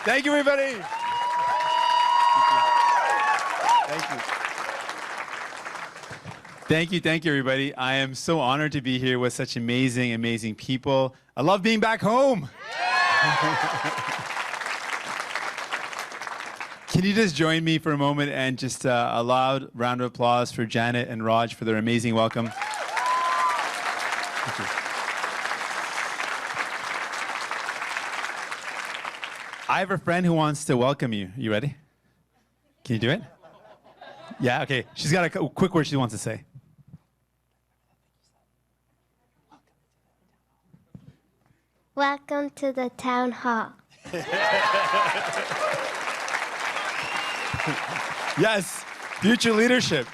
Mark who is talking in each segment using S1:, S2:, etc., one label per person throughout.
S1: Thank you, everybody. Thank you, everybody. I am so honored to be here with such amazing, amazing people. I love being back home. Can you just join me for a moment and just a loud round of applause for Janet and Raj for their amazing welcome. Thank you. I have a friend who wants to welcome you. You ready? Can you do it? Yeah, okay. She's got a quick word she wants to say.
S2: Welcome to the town hall.
S1: Yes, future leadership.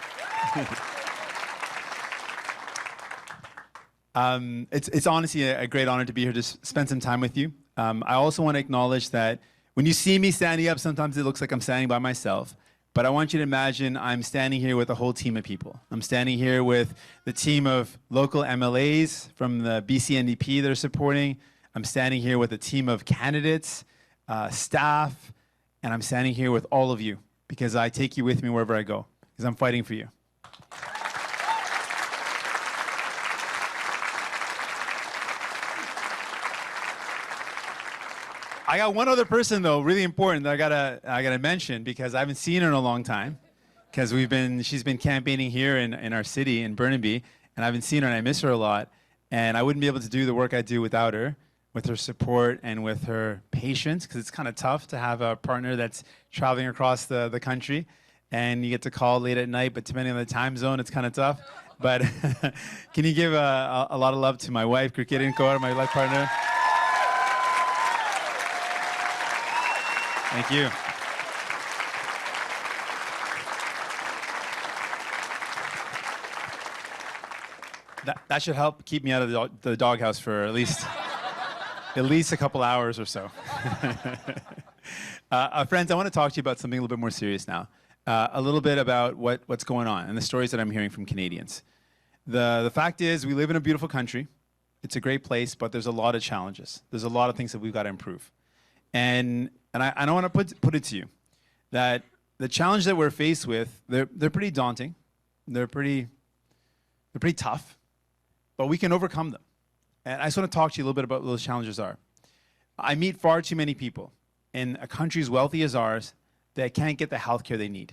S1: It's honestly a great honor to be here to spend some time with you. I also want to acknowledge that when you see me standing up, sometimes it looks like I'm standing by myself. But I want you to imagine I'm standing here with a whole team of people. I'm standing here with the team of local MLAs from the BC NDP that are supporting. I'm standing here with a team of candidates, staff, and I'm standing here with all of you because I take you with me wherever I go, because I'm fighting for you. I got one other person though, really important that I gotta mention because I haven't seen her in a long time. Because she's been campaigning here in our city in Burnaby, and I haven't seen her and I miss her a lot. And I wouldn't be able to do the work I do without her, with her support and with her patience, because it's kind of tough to have a partner that's traveling across the country and you get to call late at night, but depending on the time zone, it's kind of tough. But can you give a lot of love to my wife, Krikitin Kaur, my life partner? Thank you. That should help keep me out of the doghouse for at least a couple hours or so. Friends, I want to talk to you about something a little bit more serious now. A little bit about what's going on and the stories that I'm hearing from Canadians. The fact is, we live in a beautiful country. It's a great place, but there's a lot of challenges. There's a lot of things that we've got to improve. And I want to put it to you that the challenge that we're faced with, they're pretty daunting. They're pretty tough, but we can overcome them. And I just want to talk to you a little bit about what those challenges are. I meet far too many people in a country as wealthy as ours that can't get the healthcare they need.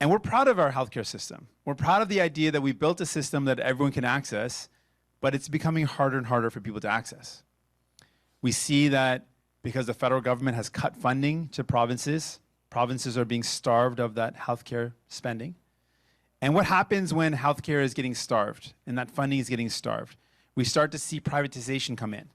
S1: And we're proud of our healthcare system. We're proud of the idea that we built a system that everyone can access, but it's becoming harder and harder for people to access. We see that because the federal government has cut funding to provinces, provinces are being starved of that healthcare spending. And what happens when healthcare is getting starved and that funding is getting starved? We start to see privatization come in,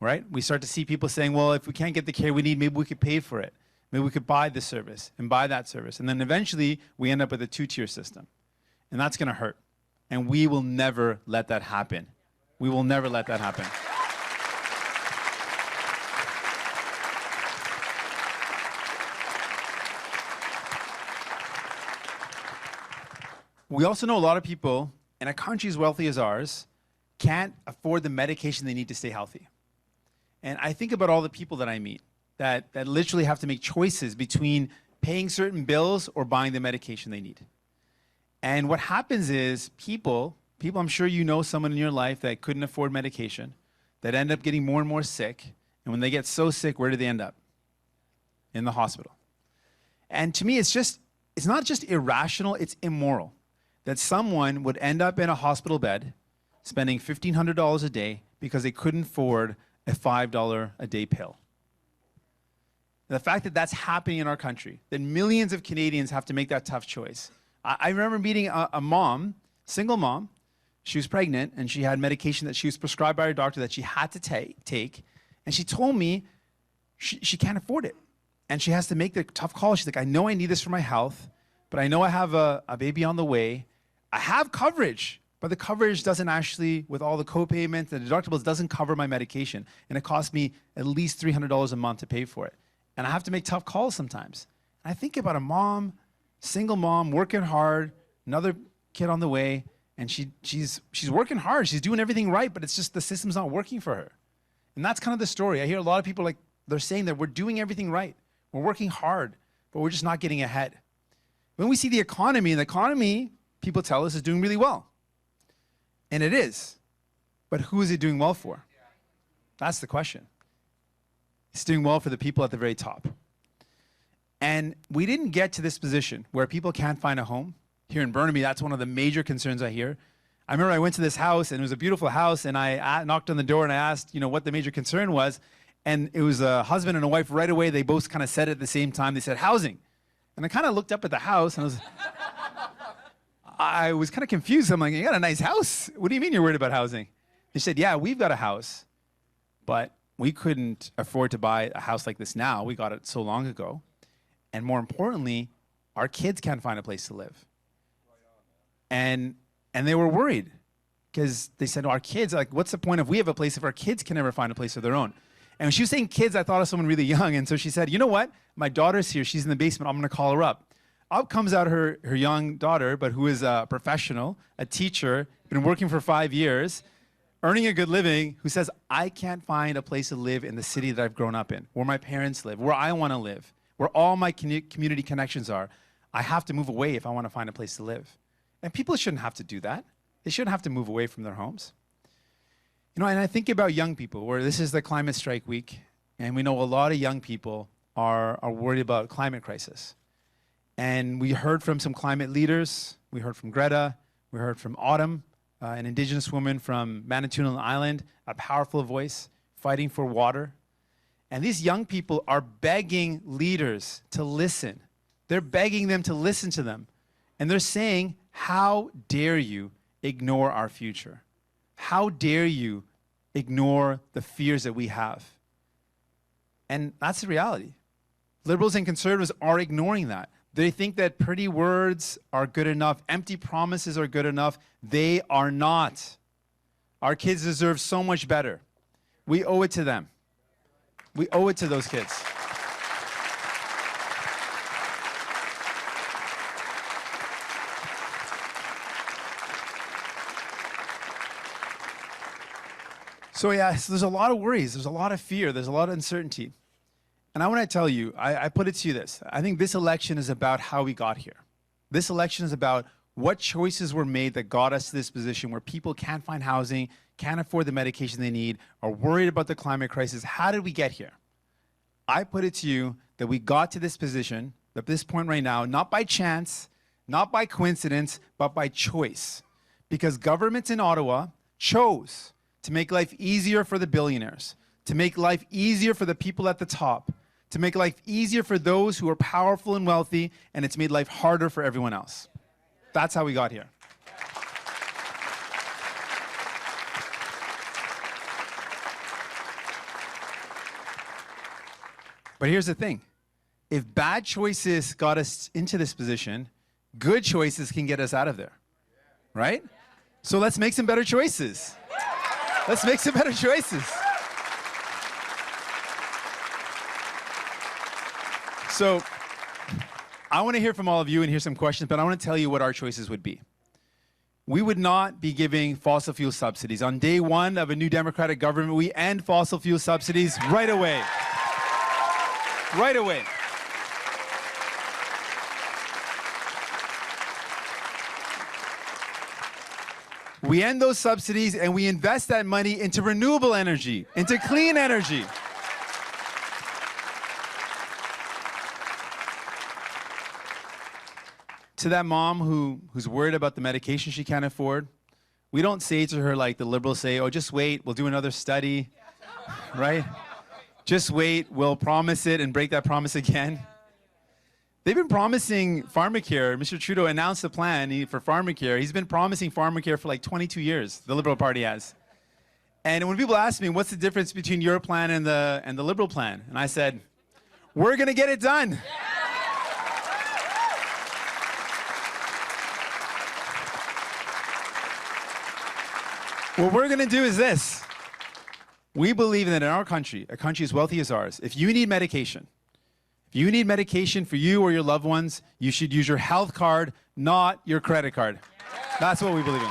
S1: right? We start to see people saying, well, if we can't get the care we need, maybe we could pay for it. Maybe we could buy this service and buy that service. And then eventually we end up with a two-tier system. And that's going to hurt. And we will never let that happen. We will never let that happen. We also know a lot of people in a country as wealthy as ours can't afford the medication they need to stay healthy. And I think about all the people that I meet that literally have to make choices between paying certain bills or buying the medication they need. And what happens is people, I'm sure you know someone in your life that couldn't afford medication, that end up getting more and more sick. And when they get so sick, where do they end up? In the hospital. And to me, it's not just irrational, it's immoral that someone would end up in a hospital bed spending $1,500 a day because they couldn't afford a $5 a day pill. The fact that that's happening in our country, that millions of Canadians have to make that tough choice. I remember meeting a mom, single mom. She was pregnant and she had medication that she was prescribed by her doctor that she had to take. And she told me she can't afford it. And she has to make the tough call. She's like, I know I need this for my health, but I know I have a baby on the way. I have coverage, but the coverage doesn't actually, with all the co-payments and deductibles, doesn't cover my medication. And it costs me at least $300 a month to pay for it. And I have to make tough calls sometimes. And I think about a mom, single mom, working hard, another kid on the way, and she's working hard. She's doing everything right, but it's just the system's not working for her. And that's kind of the story. I hear a lot of people like, They're saying that we're doing everything right. We're working hard, but we're just not getting ahead. When we see the economy, people tell us, is doing really well. And it is. But who is it doing well for? That's the question. It's doing well for the people at the very top. And we didn't get to this position where people can't find a home. Here in Burnaby, that's one of the major concerns I hear. I remember I went to this house, and it was a beautiful house, and I knocked on the door and I asked, what the major concern was. And it was a husband and a wife right away. They both kind of said it at the same time. They said, housing. And I kind of looked up at the house, and I was kind of confused. I'm like, you got a nice house. What do you mean you're worried about housing? They said, yeah, we've got a house, but we couldn't afford to buy a house like this now. We got it so long ago. And more importantly, our kids can't find a place to live. And they were worried because they said, our kids, like, what's the point if we have a place if our kids can never find a place of their own? And when she was saying kids, I thought of someone really young. And so she said, you know what? My daughter's here. She's in the basement. I'm going to call her up. Up comes out her young daughter, but who is a professional, a teacher, been working for 5 years, earning a good living, who says, I can't find a place to live in the city that I've grown up in, where my parents live, where I want to live, where all my community connections are. I have to move away if I want to find a place to live. And people shouldn't have to do that. They shouldn't have to move away from their homes. And I think about young people, where this is the climate strike week, and we know a lot of young people are worried about climate crisis. And we heard from some climate leaders. We heard from Greta. We heard from Autumn, an Indigenous woman from Manitoulin Island, a powerful voice fighting for water. And these young people are begging leaders to listen. They're begging them to listen to them. And they're saying, how dare you ignore our future? How dare you ignore the fears that we have? And that's the reality. Liberals and conservatives are ignoring that. They think that pretty words are good enough, empty promises are good enough. They are not. Our kids deserve so much better. We owe it to them. We owe it to those kids. So there's a lot of worries, there's a lot of fear, there's a lot of uncertainty. And I want to tell you, I put it to you this. I think this election is about how we got here. This election is about what choices were made that got us to this position where people can't find housing, can't afford the medication they need, are worried about the climate crisis. How did we get here? I put it to you that we got to this position, at this point right now, not by chance, not by coincidence, but by choice. Because governments in Ottawa chose to make life easier for the billionaires, to make life easier for the people at the top, to make life easier for those who are powerful and wealthy, and it's made life harder for everyone else. That's how we got here. But here's the thing. If bad choices got us into this position, good choices can get us out of there, right? So let's make some better choices. Let's make some better choices. So I want to hear from all of you and hear some questions, but I want to tell you what our choices would be. We would not be giving fossil fuel subsidies. On day one of a new Democratic government, we end fossil fuel subsidies right away. Right away. We end those subsidies and we invest that money into renewable energy, into clean energy. To that mom who's worried about the medication she can't afford, we don't say to her like the Liberals say, oh, just wait, we'll do another study, right? Just wait, we'll promise it and break that promise again. They've been promising Pharmacare. Mr. Trudeau announced the plan for Pharmacare. He's been promising Pharmacare for like 22 years, the Liberal Party has. And when people ask me, what's the difference between your plan and the Liberal plan? And I said, we're going to get it done. What we're going to do is this. We believe that in our country, a country as wealthy as ours, if you need medication for you or your loved ones, you should use your health card, not your credit card. That's what we believe in.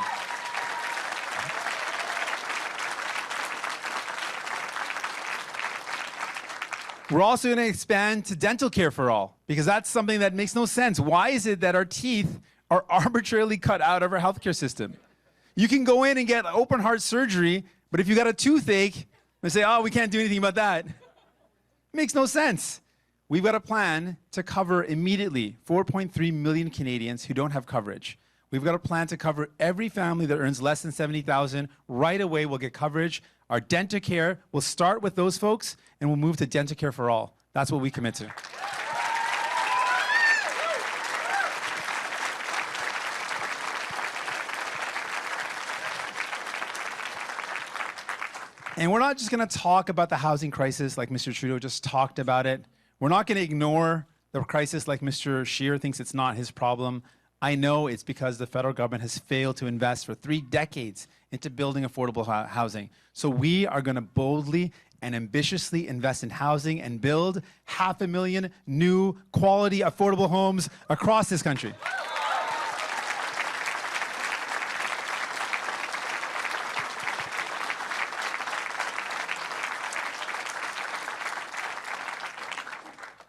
S1: We're also going to expand to dental care for all, because that's something that makes no sense. Why is it that our teeth are arbitrarily cut out of our healthcare system? You can go in and get open heart surgery, but if you got a toothache, they say, oh, we can't do anything about that. It makes no sense. We've got a plan to cover immediately 4.3 million Canadians who don't have coverage. We've got a plan to cover every family that earns less than $70,000. Right away, we'll get coverage. Our dental care will start with those folks, and we'll move to dental care for all. That's what we commit to. And we're not just going to talk about the housing crisis like Mr. Trudeau just talked about it. We're not going to ignore the crisis like Mr. Scheer thinks it's not his problem. I know it's because the federal government has failed to invest for 3 decades into building affordable housing. So we are going to boldly and ambitiously invest in housing and build 500,000 new quality affordable homes across this country.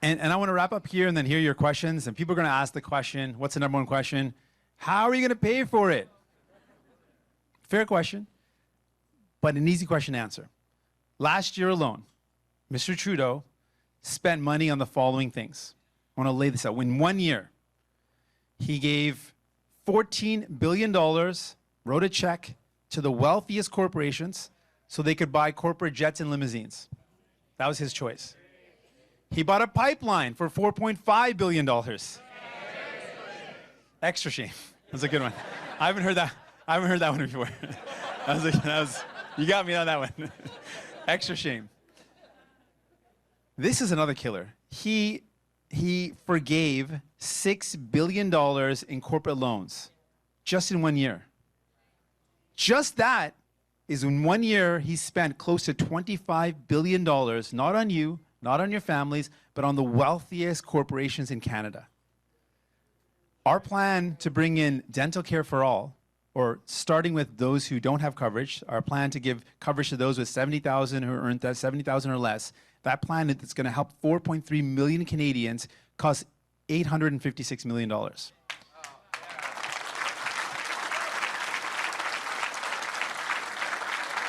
S1: And I want to wrap up here and then hear your questions. And people are going to ask the question, what's the number one question? How are you going to pay for it? Fair question, but an easy question to answer. Last year alone, Mr. Trudeau spent money on the following things. I want to lay this out. In 1 year, he gave $14 billion, wrote a check to the wealthiest corporations so they could buy corporate jets and limousines. That was his choice. He bought a pipeline for $4.5 billion. Extra shame. That's a good one. I haven't heard that one before. You got me on that one. Extra shame. This is another killer. He forgave $6 billion in corporate loans just in 1 year. Just that is in 1 year, he spent close to $25 billion, not on you, not on your families, but on the wealthiest corporations in Canada. Our plan to bring in dental care for all, or starting with those who don't have coverage, our plan to give coverage to those with $70,000 who earn that $70,000 or less, that plan that's going to help 4.3 million Canadians costs $856 million.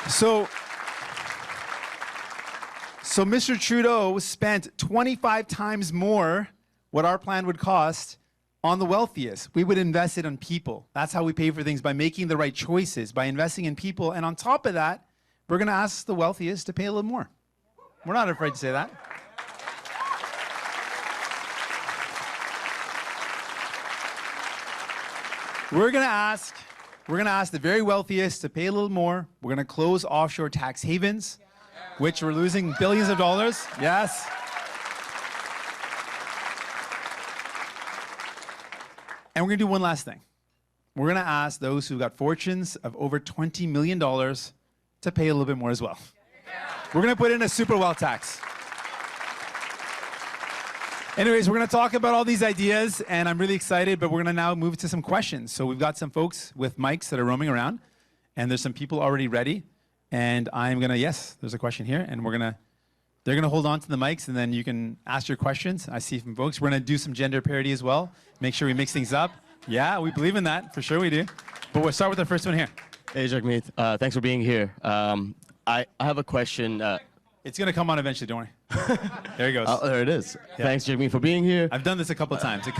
S1: So Mr. Trudeau spent 25 times more what our plan would cost on the wealthiest. We would invest it on people. That's how we pay for things, by making the right choices, by investing in people. And on top of that, we're going to ask the wealthiest to pay a little more. We're not afraid to say that. We're going to ask the very wealthiest to pay a little more. We're going to close offshore tax havens, which we're losing billions of dollars. Yes. And we're going to do one last thing. We're going to ask those who got fortunes of over $20 million to pay a little bit more as well. We're going to put in a super wealth tax. Anyways, we're going to talk about all these ideas, and I'm really excited, but we're going to now move to some questions. So we've got some folks with mics that are roaming around, and there's some people already ready. And I'm going to, yes, there's a question here, and they're going to hold on to the mics, and then you can ask your questions. I see some folks. We're going to do some gender parity as well. Make sure we mix things up. Yeah, we believe in that. For sure we do. But we'll start with the first one here.
S2: Hey, Jagmeet. Thanks for being here. I have a question.
S1: It's going to come on eventually, don't worry. There he goes.
S2: There it is.
S1: Yeah.
S2: Thanks, Jagmeet, for being here.
S1: I've done this a couple of times. It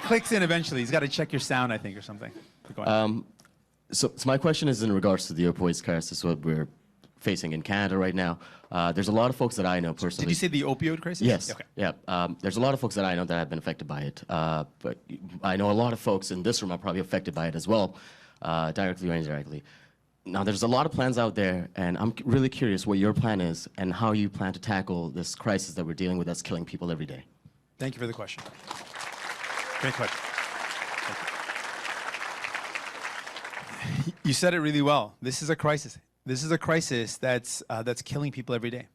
S1: clicks in eventually. He's got to check your sound, I think, or something. Keep going.
S2: So my question is in regards to the opioids crisis, what we're facing in Canada right now. There's a lot of folks that I know personally.
S1: Did you say the opioid crisis?
S2: Yes.
S1: Okay.
S2: Yeah. There's a lot of folks that I know that have been affected by it. But I know a lot of folks in this room are probably affected by it as well, directly or indirectly. Now, there's a lot of plans out there, and I'm really curious what your plan is and how you plan to tackle this crisis that we're dealing with that's killing people every day.
S1: Thank you for the question. Great question. You said it really well. This is a crisis. This is a crisis that's killing people every day.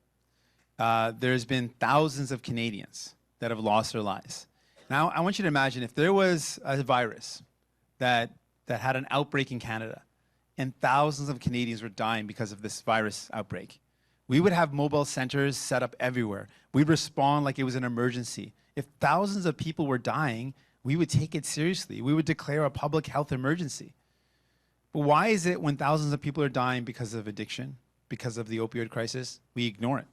S1: There's been thousands of Canadians that have lost their lives. Now, I want you to imagine if there was a virus that had an outbreak in Canada, and thousands of Canadians were dying because of this virus outbreak. We would have mobile centers set up everywhere. We'd respond like it was an emergency. If thousands of people were dying, we would take it seriously. We would declare a public health emergency. But why is it when thousands of people are dying because of addiction, because of the opioid crisis, we ignore it?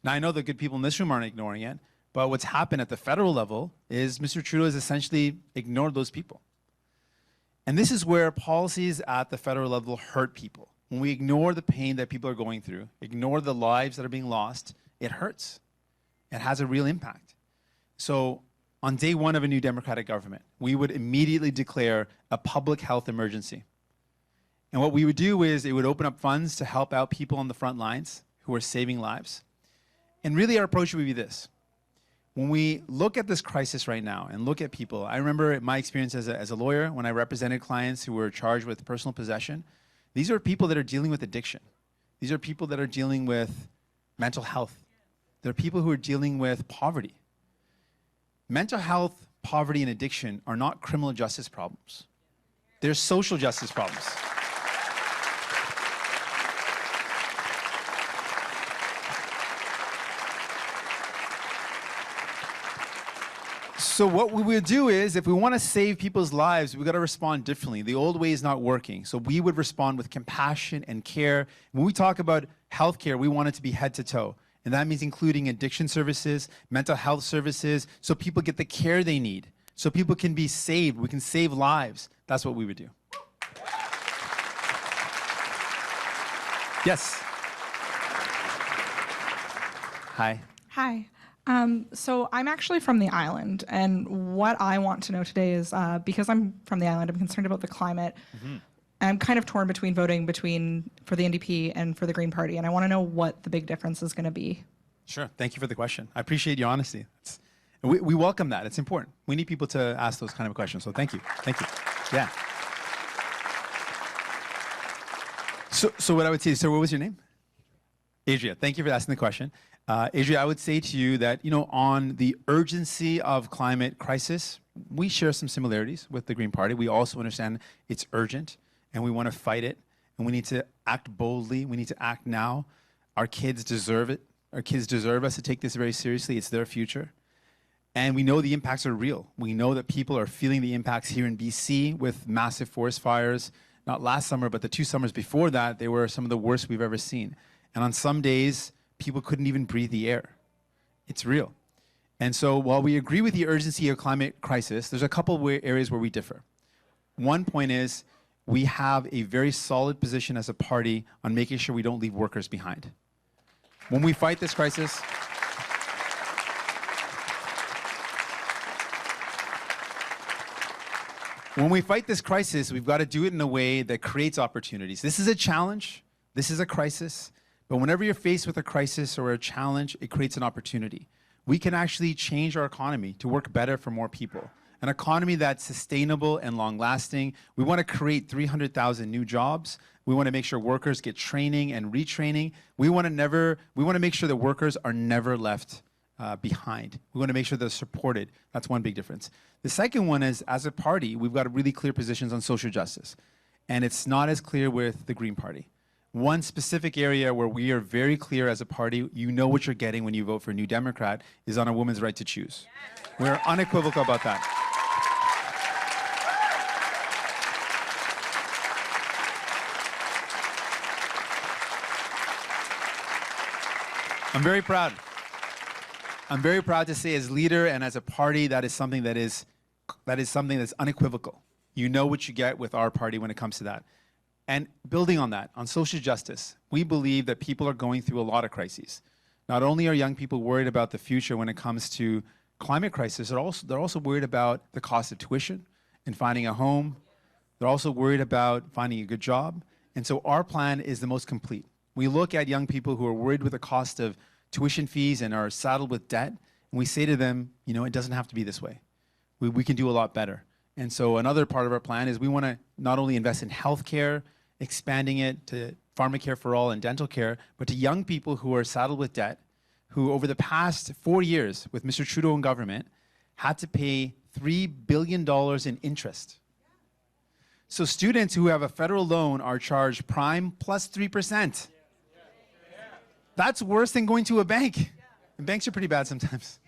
S1: Now, I know the good people in this room aren't ignoring it, but what's happened at the federal level is Mr. Trudeau has essentially ignored those people. And this is where policies at the federal level hurt people. When we ignore the pain that people are going through, ignore the lives that are being lost, it hurts. It has a real impact. So on day one of a new Democratic government, we would immediately declare a public health emergency. And what we would do is it would open up funds to help out people on the front lines who are saving lives. And really our approach would be this. When we look at this crisis right now and look at people, I remember my experience as a lawyer when I represented clients who were charged with personal possession. These are people that are dealing with addiction. These are people that are dealing with mental health. They're people who are dealing with poverty. Mental health, poverty, and addiction are not criminal justice problems. They're social justice problems. So what we would do is, if we want to save people's lives, we've got to respond differently. The old way is not working. So we would respond with compassion and care. When we talk about healthcare, we want it to be head to toe. And that means including addiction services, mental health services, so people get the care they need, so people can be saved. We can save lives. That's what we would do. Yes. Hi.
S3: Hi. So I'm actually from the island, and what I want to know today is, because I'm from the island, I'm concerned about the climate. And I'm kind of torn between voting for the NDP and for the Green Party, and I want to know what the big difference is going to be.
S1: Sure. Thank you for the question. I appreciate your honesty. We welcome that. It's important. We need people to ask those kind of questions. So thank you. Thank you. Yeah. So what I would say, sir, what was your name? Adria. Thank you for asking the question. Adria, I would say to you that, on the urgency of climate crisis, we share some similarities with the Green Party. We also understand it's urgent, and we want to fight it, and we need to act boldly. We need to act now. Our kids deserve it. Our kids deserve us to take this very seriously. It's their future. And we know the impacts are real. We know that people are feeling the impacts here in BC with massive forest fires. Not last summer, but the 2 summers before that, they were some of the worst we've ever seen. And on some days, people couldn't even breathe the air. It's real. And so while we agree with the urgency of climate crisis, there's a couple of areas where we differ. One point is we have a very solid position as a party on making sure we don't leave workers behind. When we fight this crisis, we've got to do it in a way that creates opportunities. This is a challenge. This is a crisis. But whenever you're faced with a crisis or a challenge, it creates an opportunity. We can actually change our economy to work better for more people. An economy that's sustainable and long-lasting. We want to create 300,000 new jobs. We want to make sure workers get training and retraining. We want to make sure that workers are never left behind. We want to make sure they're supported. That's one big difference. The second one is, as a party, we've got really clear positions on social justice. And it's not as clear with the Green Party. One specific area where we are very clear as a party, you know what you're getting when you vote for a New Democrat, is on a woman's right to choose. We're unequivocal about that. I'm very proud. I'm very proud to say, as leader and as a party, that is something that's unequivocal. You know what you get with our party when it comes to that. And building on that, on social justice, we believe that people are going through a lot of crises. Not only are young people worried about the future when it comes to climate crisis, they're also worried about the cost of tuition and finding a home. They're also worried about finding a good job. And so our plan is the most complete. We look at young people who are worried with the cost of tuition fees and are saddled with debt, and we say to them, it doesn't have to be this way. We can do a lot better. And so another part of our plan is we want to not only invest in healthcare, expanding it to Pharmacare for all and dental care, but to young people who are saddled with debt, who over the past 4 years with Mr. Trudeau in government had to pay $3 billion in interest. So students who have a federal loan are charged prime plus 3%. That's worse than going to a bank. And banks are pretty bad sometimes.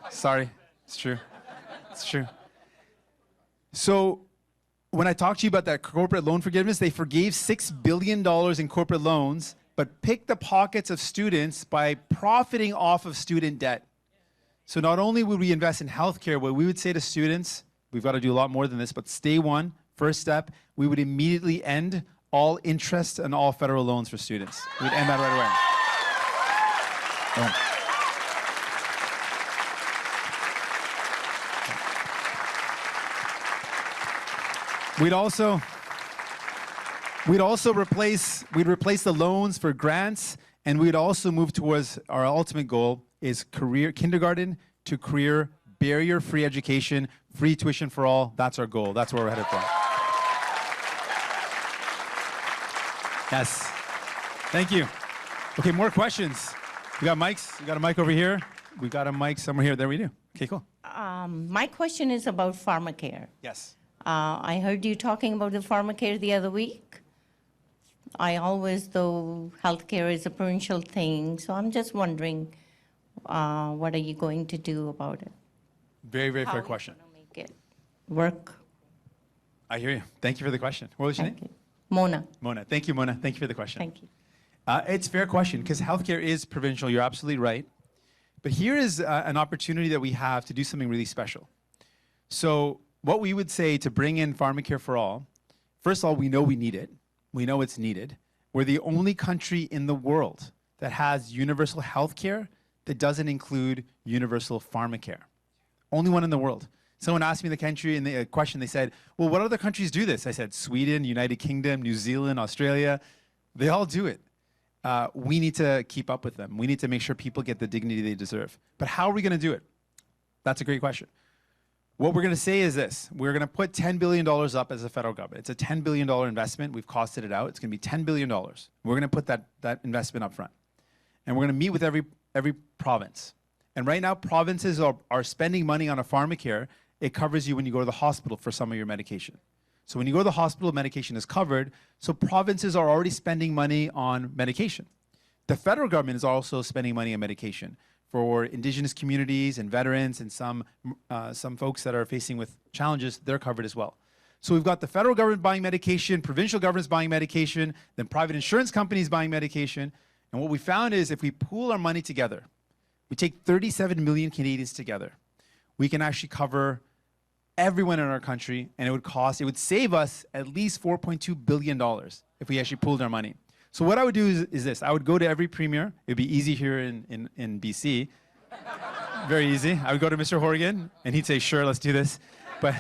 S1: Sorry, it's true. It's true. So when I talked to you about that corporate loan forgiveness, they forgave $6 billion in corporate loans, but picked the pockets of students by profiting off of student debt. So not only would we invest in healthcare, what we would say to students, we've got to do a lot more than this, but stay one, first step, we would immediately end all interest and all federal loans for students. We'd end that right away. Boom. We'd also replace the loans for grants, and we'd also move towards our ultimate goal is kindergarten to career, barrier-free education, free tuition for all. That's our goal. That's where we're headed for. Yes. Thank you. Okay, more questions. We got mics. We got a mic over here. We got a mic somewhere here. There we do. Okay, cool.
S4: My question is about Pharmacare.
S1: Yes.
S4: I heard you talking about the Pharmacare the other week. I always, though, healthcare is a provincial thing, so I'm just wondering, what are you going to do about it?
S1: Very, very fair question.
S4: How are you going to make it work?
S1: I hear you. Thank you for the question. What was your
S4: Thank
S1: name?
S4: you. Mona.
S1: Mona. Thank you, Mona. Thank you for the question.
S4: Thank you.
S1: It's a fair question because healthcare is provincial. You're absolutely right. But here is an opportunity that we have to do something really special. So what we would say to bring in Pharmacare for all, first of all, we know we need it. We know it's needed. We're the only country in the world that has universal healthcare that doesn't include universal Pharmacare. Only one in the world. Someone asked me the country and the question, they said, well, what other countries do this? I said, Sweden, United Kingdom, New Zealand, Australia, they all do it. We need to keep up with them. We need to make sure people get the dignity they deserve. But how are we going to do it? That's a great question. What we're going to say is this. We're going to put $10 billion up as a federal government. It's a $10 billion investment. We've costed it out. It's going to be $10 billion. We're going to put that investment up front. And we're going to meet with every province. And right now, provinces are spending money on a Pharmacare. It covers you when you go to the hospital for some of your medication. So when you go to the hospital, medication is covered. So provinces are already spending money on medication. The federal government is also spending money on medication for Indigenous communities and veterans and some folks that are facing with challenges. They're covered as well. So we've got the federal government buying medication, provincial governments buying medication, then private insurance companies buying medication. And what we found is if we pool our money together, we take 37 million Canadians together, we can actually cover everyone in our country, and it would save us at least $4.2 billion if we actually pooled our money. So what I would do is this. I would go to every premier. It'd be easy here in BC. Very easy. I would go to Mr. Horgan, and he'd say, sure, let's do this. But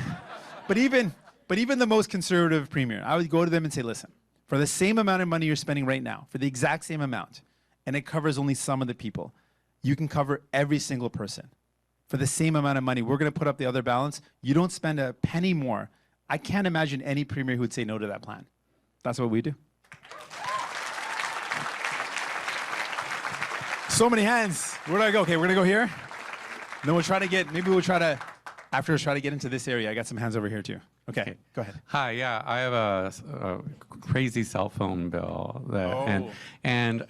S1: even the most conservative premier, I would go to them and say, listen, for the same amount of money you're spending right now, for the exact same amount, and it covers only some of the people, you can cover every single person. For the same amount of money, we're going to put up the other balance. You don't spend a penny more. I can't imagine any premier who would say no to that plan. That's what we do. So many hands. Where do I go? Okay, we're going to go here. Then we'll try to get into this area. I got some hands over here too. Okay, go ahead.
S5: Hi, yeah, I have a crazy cell phone bill and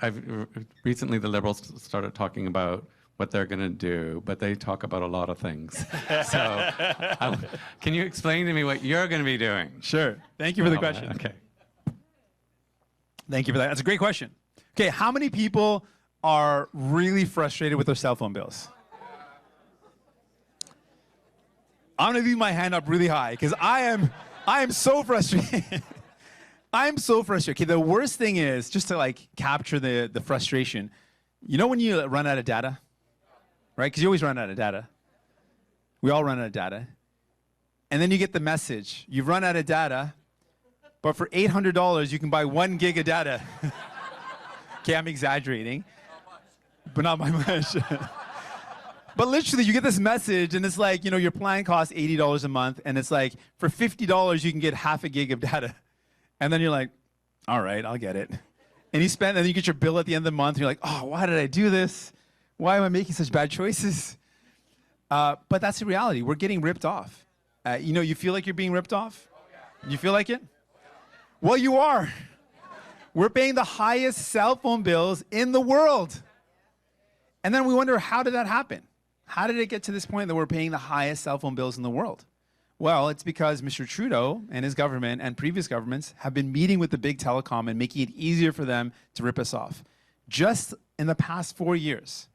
S5: recently the Liberals started talking about what they're going to do, but they talk about a lot of things. So can you explain to me what you're going to be doing?
S1: Sure. Thank you for the question.
S5: Okay.
S1: Thank you for that. That's a great question. Okay, how many people are really frustrated with their cell phone bills? I'm going to leave my hand up really high because I am so frustrated. I'm so frustrated. Okay, the worst thing is, just to like capture the frustration, you know when you run out of data? Right? Because you always run out of data. We all run out of data. And then you get the message. You've run out of data, but for $800, you can buy 1 gig of data. Okay, I'm exaggerating, but not by much. But literally, you get this message, and it's like, your plan costs $80 a month, and it's like, for $50, you can get half a gig of data. And then you're like, all right, I'll get it. And then you get your bill at the end of the month, and you're like, oh, why did I do this? Why am I making such bad choices? But that's the reality. We're getting ripped off. You feel like you're being ripped off? You feel like it? Well, you are. We're paying the highest cell phone bills in the world. And then we wonder, how did that happen? How did it get to this point that we're paying the highest cell phone bills in the world? Well, it's because Mr. Trudeau and his government and previous governments have been meeting with the big telecom and making it easier for them to rip us off. Just in the past 4 years,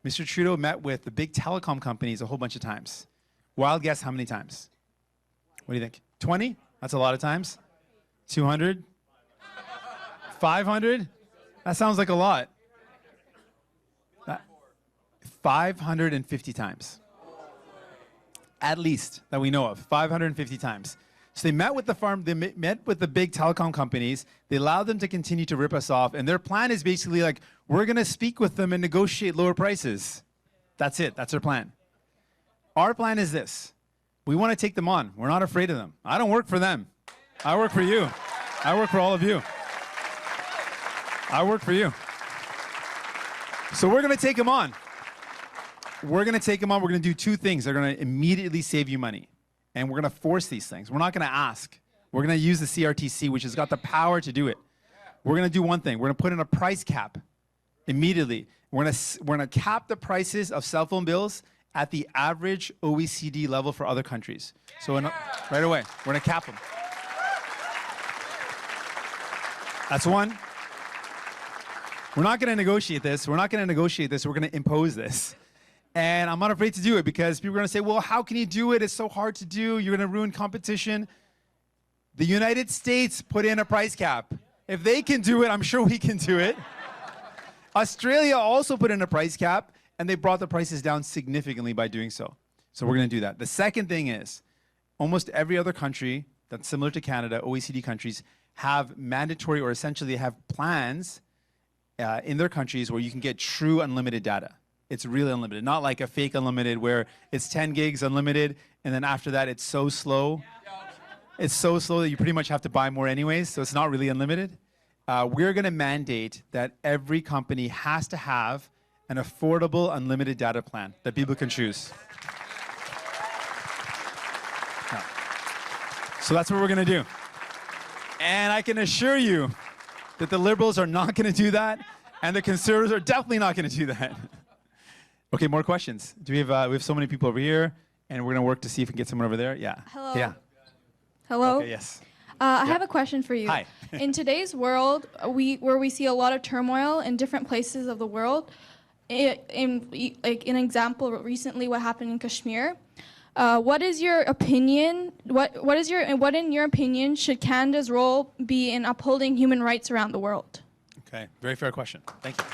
S1: Mr. Trudeau met with the big telecom companies a whole bunch of times. Wild guess how many times? What do you think? 20? That's a lot of times. 200? 500? That sounds like a lot. 550 times. At least that we know of, 550 times. So they met with the big telecom companies. They allowed them to continue to rip us off. And their plan is basically like, we're going to speak with them and negotiate lower prices. That's it. That's their plan. Our plan is this. We want to take them on. We're not afraid of them. I don't work for them. I work for you. I work for all of you. I work for you. So we're going to take them on. We're going to take them on. We're going to do two things. They're going to immediately save you money. And we're going to force these things. We're not going to ask. We're going to use the CRTC, which has got the power to do it. We're going to do one thing. We're going to put in a price cap immediately. We're going to cap the prices of cell phone bills at the average OECD level for other countries. So right away, we're going to cap them. That's one. We're not going to negotiate this. We're not going to negotiate this. We're going to impose this. And I'm not afraid to do it because people are going to say, well, how can you do it? It's so hard to do. You're going to ruin competition. The United States put in a price cap. If they can do it, I'm sure we can do it. Australia also put in a price cap, and they brought the prices down significantly by doing so. So we're going to do that. The second thing is, almost every other country that's similar to Canada, OECD countries, have mandatory or essentially have plans in their countries where you can get true unlimited data. It's really unlimited, not like a fake unlimited where it's 10 gigs unlimited, and then after that it's so slow. It's so slow that you pretty much have to buy more anyways, so it's not really unlimited. We're going to mandate that every company has to have an affordable unlimited data plan that people can choose. So that's what we're going to do. And I can assure you that the Liberals are not going to do that, and the Conservatives are definitely not going to do that. Okay, more questions. We have so many people over here, and we're going to work to see if we can get someone over there. Yeah.
S6: Hello.
S1: Yeah.
S6: Hello.
S1: Okay, yes.
S6: I have a question for you.
S1: Hi.
S6: In today's world, where we see a lot of turmoil in different places of the world, like an example recently, what happened in Kashmir. What is your opinion? What in your opinion should Canada's role be in upholding human rights around the world?
S1: Okay, very fair question. Thank you.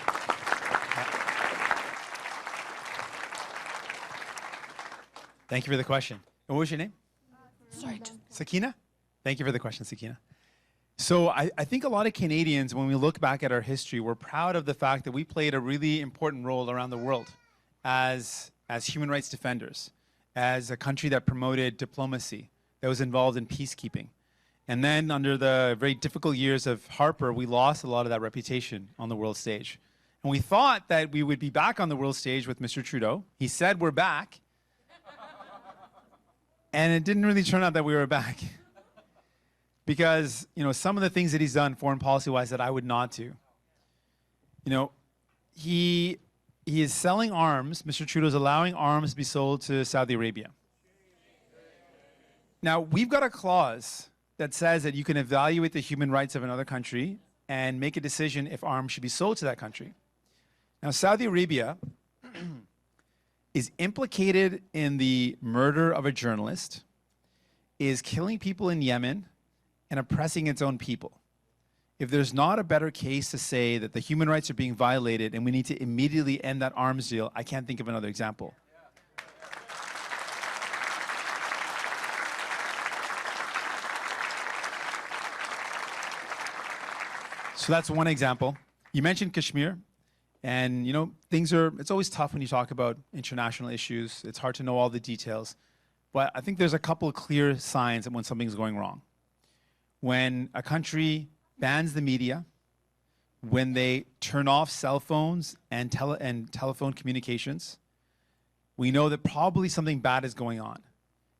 S1: Thank you for the question. And what was your name?
S6: Sorry.
S1: Sakina? Thank you for the question, Sakina. So I think a lot of Canadians, when we look back at our history, we're proud of the fact that we played a really important role around the world as human rights defenders, as a country that promoted diplomacy, that was involved in peacekeeping. And then under the very difficult years of Harper, we lost a lot of that reputation on the world stage. And we thought that we would be back on the world stage with Mr. Trudeau. He said we're back. And it didn't really turn out that we were back. Because, some of the things that he's done foreign policy-wise that I would not do. He is selling arms. Mr. Trudeau is allowing arms to be sold to Saudi Arabia. Now, we've got a clause that says that you can evaluate the human rights of another country and make a decision if arms should be sold to that country. Now, Saudi Arabia is implicated in the murder of a journalist, is killing people in Yemen, and oppressing its own people. If there's not a better case to say that the human rights are being violated and we need to immediately end that arms deal, I can't think of another example. So that's one example. You mentioned Kashmir. And, it's always tough when you talk about international issues. It's hard to know all the details. But I think there's a couple of clear signs that when something's going wrong. When a country bans the media, when they turn off cell phones and telephone communications, we know that probably something bad is going on.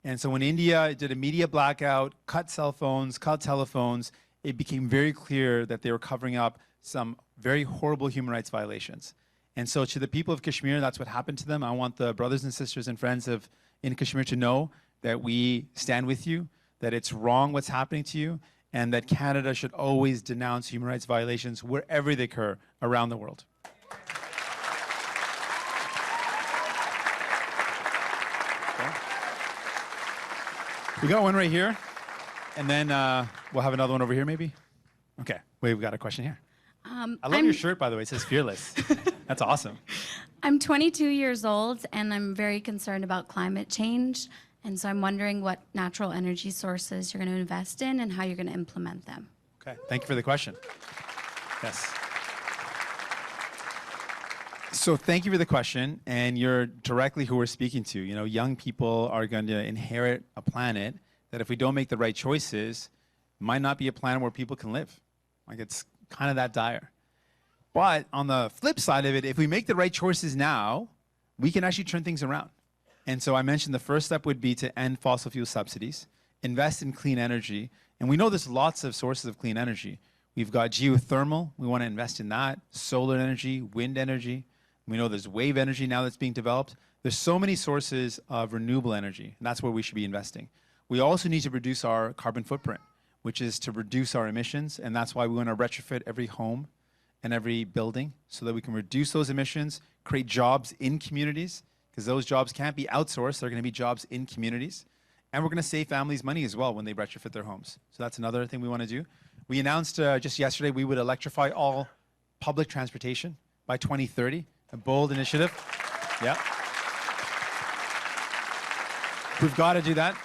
S1: And so when India did a media blackout, cut cell phones, cut telephones, it became very clear that they were covering up some very horrible human rights violations. And so to the people of Kashmir, that's what happened to them. I want the brothers and sisters and friends in Kashmir to know that we stand with you, that it's wrong what's happening to you, and that Canada should always denounce human rights violations wherever they occur around the world. Okay. We got one right here, and then we'll have another one over here maybe. Okay, wait, we've got a question here. I love your shirt, by the way. It says fearless. That's awesome.
S7: I'm 22 years old, and I'm very concerned about climate change. And so I'm wondering what natural energy sources you're going to invest in and how you're going to implement them.
S1: Okay, thank you for the question. Yes. So thank you for the question, and you're directly who we're speaking to. You know, young people are going to inherit a planet that if we don't make the right choices, might not be a planet where people can live. Like, it's kind of that dire. But on the flip side of it, if we make the right choices now, we can actually turn things around. And so I mentioned the first step would be to end fossil fuel subsidies, invest in clean energy. And we know there's lots of sources of clean energy. We've got geothermal. We want to invest in that. Solar energy, wind energy. We know there's wave energy now that's being developed. There's so many sources of renewable energy, and that's where we should be investing. We also need to reduce our carbon footprint, which is to reduce our emissions. And that's why we want to retrofit every home and every building so that we can reduce those emissions, create jobs in communities, because those jobs can't be outsourced. They're going to be jobs in communities. And we're going to save families money as well when they retrofit their homes. So that's another thing we want to do. We announced just yesterday we would electrify all public transportation by 2030. A bold initiative. Yeah. We've got to do that.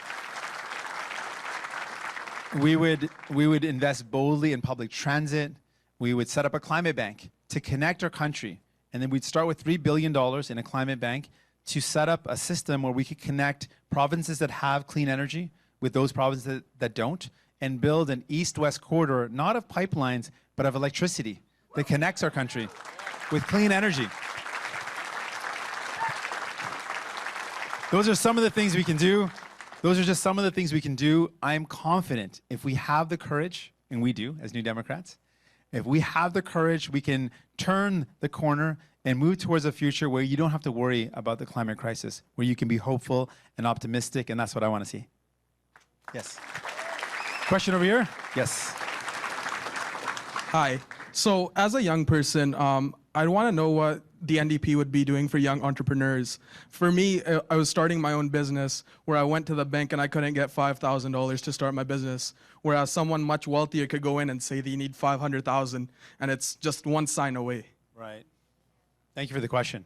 S1: We would invest boldly in public transit. We would set up a climate bank to connect our country. And then we'd start with $3 billion in a climate bank to set up a system where we could connect provinces that have clean energy with those provinces that don't, and build an east-west corridor, not of pipelines, but of electricity that connects our country with clean energy. Those are some of the things we can do. Those are just some of the things we can do. I am confident if we have the courage, and we do as New Democrats, if we have the courage, we can turn the corner and move towards a future where you don't have to worry about the climate crisis, where you can be hopeful and optimistic, and that's what I want to see. Yes. Question over here? Yes.
S8: Hi. So as a young person, I want to know what the NDP would be doing for young entrepreneurs. For me, I was starting my own business where I went to the bank and I couldn't get $5,000 to start my business, whereas someone much wealthier could go in and say they need $500,000, and it's just one sign away.
S1: Right. Thank you for the question.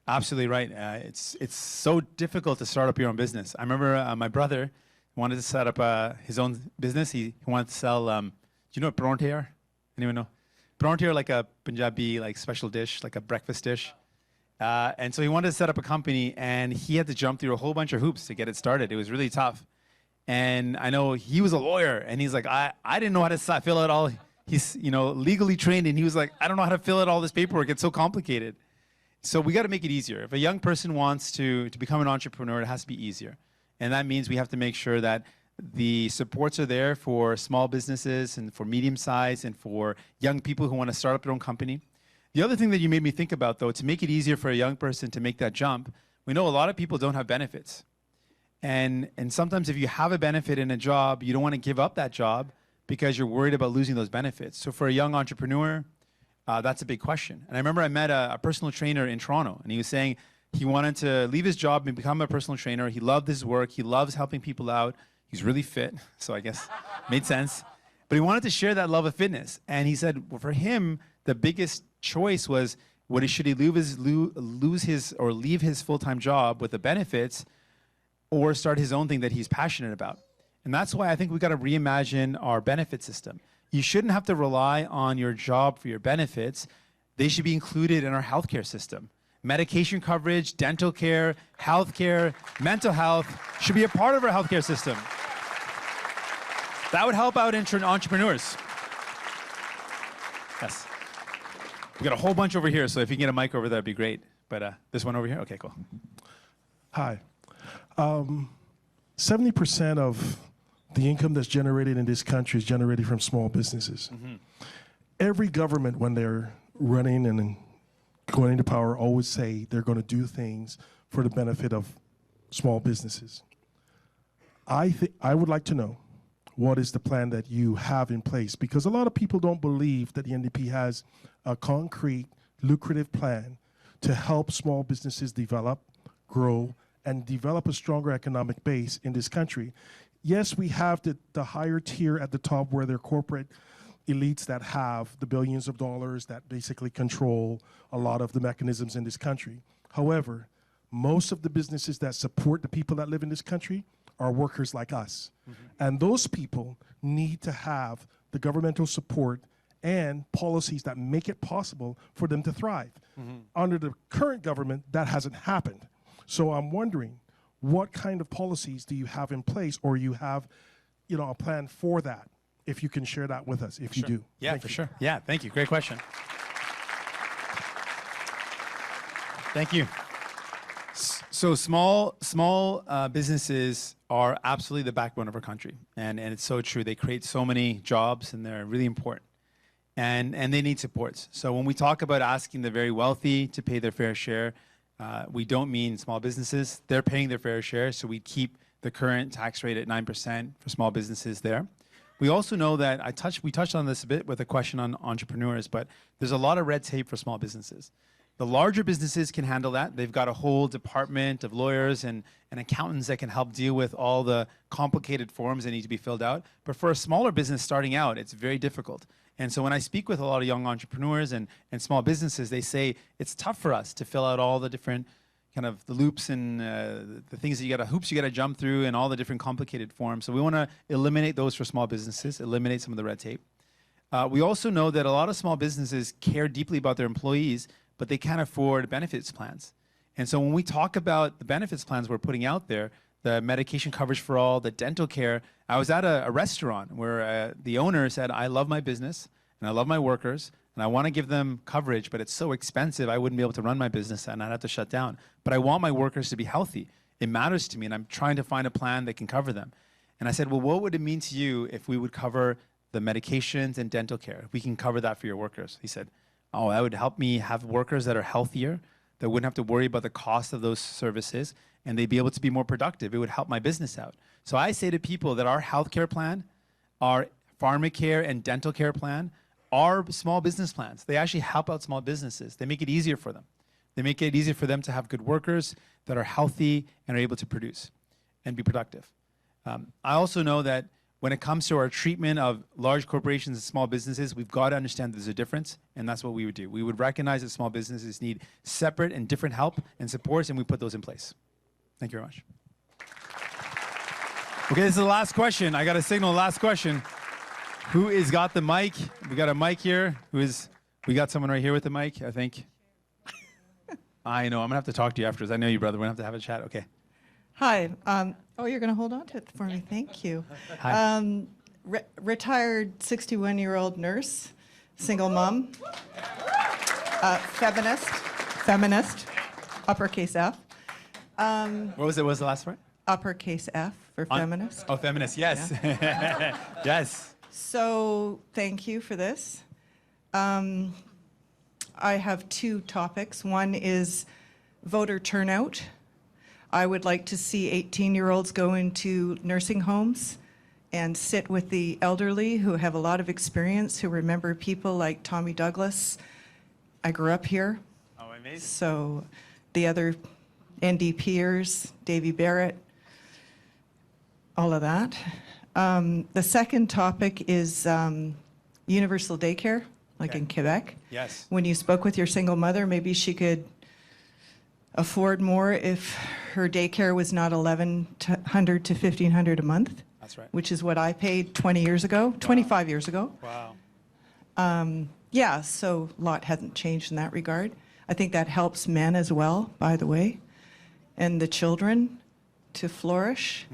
S1: Absolutely right. It's so difficult to start up your own business. I remember my brother wanted to set up his own business. He wanted to sell, do you know what paronte are? Anyone know? Paronte are like a Punjabi special dish, like a breakfast dish. And so he wanted to set up a company, and he had to jump through a whole bunch of hoops to get it started. It was really tough. And I know he was a lawyer, and he's like, I didn't know how to fill out all, he's legally trained, and he was like, I don't know how to fill out all this paperwork. It's so complicated. So we got to make it easier. If a young person wants to become an entrepreneur, it has to be easier. And that means we have to make sure that the supports are there for small businesses and for medium size and for young people who want to start up their own company. The other thing that you made me think about, though, to make it easier for a young person to make that jump, we know a lot of people don't have benefits. And sometimes if you have a benefit in a job, you don't want to give up that job because you're worried about losing those benefits. So for a young entrepreneur, that's a big question. And I remember I met a personal trainer in Toronto, and he was saying he wanted to leave his job and become a personal trainer. He loved his work. He loves helping people out. He's really fit, so I guess made sense. But he wanted to share that love of fitness. And he said, well, for him, the biggest choice was, should he leave his full-time job with the benefits or start his own thing that he's passionate about? And that's why I think we've got to reimagine our benefit system. You shouldn't have to rely on your job for your benefits. They should be included in our healthcare system. Medication coverage, dental care, healthcare, mental health should be a part of our healthcare system. That would help out entrepreneurs. Yes. We got a whole bunch over here, so if you can get a mic over there, that'd be great. But this one over here? Okay, cool.
S9: Hi. 70% of the income that's generated in this country is generated from small businesses. Every government, when they're running and going into power, always say they're going to do things for the benefit of small businesses. I would like to know, what is the plan that you have in place? Because a lot of people don't believe that the NDP has a concrete, lucrative plan to help small businesses develop, grow, and develop a stronger economic base in this country. Yes, we have the higher tier at the top where they're corporate elites that have the billions of dollars that basically control a lot of the mechanisms in this country. However, most of the businesses that support the people that live in this country are workers like us. And those people need to have the governmental support and policies that make it possible for them to thrive. Under the current government, that hasn't happened. So I'm wondering, what kind of policies do you have in place, or you have, a plan for that? If you can share that with us, if you do.
S1: Yeah,
S9: Thank
S1: for
S9: you.
S1: sure. Yeah, thank you. Great question. Thank you. So small businesses are absolutely the backbone of our country, and it's so true. They create so many jobs, and they're really important, and they need supports. So when we talk about asking the very wealthy to pay their fair share, we don't mean small businesses. They're paying their fair share, so we keep the current tax rate at 9% for small businesses there. We also know that we touched on this a bit with a question on entrepreneurs, but there's a lot of red tape for small businesses. The larger businesses can handle that. They've got a whole department of lawyers and accountants that can help deal with all the complicated forms that need to be filled out. But for a smaller business starting out, it's very difficult. And so when I speak with a lot of young entrepreneurs and small businesses, they say it's tough for us to fill out all the different kind of the loops and the things that hoops you got to jump through and all the different complicated forms. So we want to eliminate those for small businesses, eliminate some of the red tape. We also know that a lot of small businesses care deeply about their employees, but they can't afford benefits plans. And so when we talk about the benefits plans we're putting out there, the medication coverage for all, the dental care, I was at a restaurant where the owner said, I love my business and I love my workers and I want to give them coverage, but it's so expensive I wouldn't be able to run my business and I'd have to shut down. But I want my workers to be healthy. It matters to me, and I'm trying to find a plan that can cover them. And I said, well, what would it mean to you if we would cover the medications and dental care? If we can cover that for your workers. He said, oh, that would help me have workers that are healthier, that wouldn't have to worry about the cost of those services, and they'd be able to be more productive. It would help my business out. So I say to people that our healthcare plan, our Pharmacare and dental care plan are small business plans. They actually help out small businesses. They make it easier for them. They make it easier for them to have good workers that are healthy and are able to produce and be productive. I also know that when it comes to our treatment of large corporations and small businesses, we've got to understand there's a difference, and that's what we would do. We would recognize that small businesses need separate and different help and supports, and we put those in place. Thank you very much. Okay, this is the last question. I got a signal, last question. Who is got the mic? We got a mic here. We got someone right here with the mic, I think. I know, I'm gonna have to talk to you afterwards. I know you, brother. We're gonna have to have a chat, okay.
S10: Hi. You're going to hold on to it for me. Thank you.
S1: Hi.
S10: Retired 61-year-old nurse, single mom, feminist, uppercase F.
S1: What was it? What was the last part?
S10: Uppercase F for feminist.
S1: Oh, feminist, yes. Yeah. Yes.
S10: So thank you for this. I have two topics. One is voter turnout. I would like to see 18-year-olds go into nursing homes and sit with the elderly who have a lot of experience, who remember people like Tommy Douglas. I grew up here.
S1: Oh, amazing.
S10: So the other NDPers, Davy Barrett, all of that. The second topic is universal daycare, like in Quebec.
S1: Yes.
S10: When you spoke with your single mother, maybe she could afford more if her daycare was not $1,100 to $1,500 a month.
S1: That's right.
S10: Which is what I paid 25 years ago.
S1: Wow.
S10: Yeah, so a lot hasn't changed in that regard. I think that helps men as well, by the way, and the children to flourish.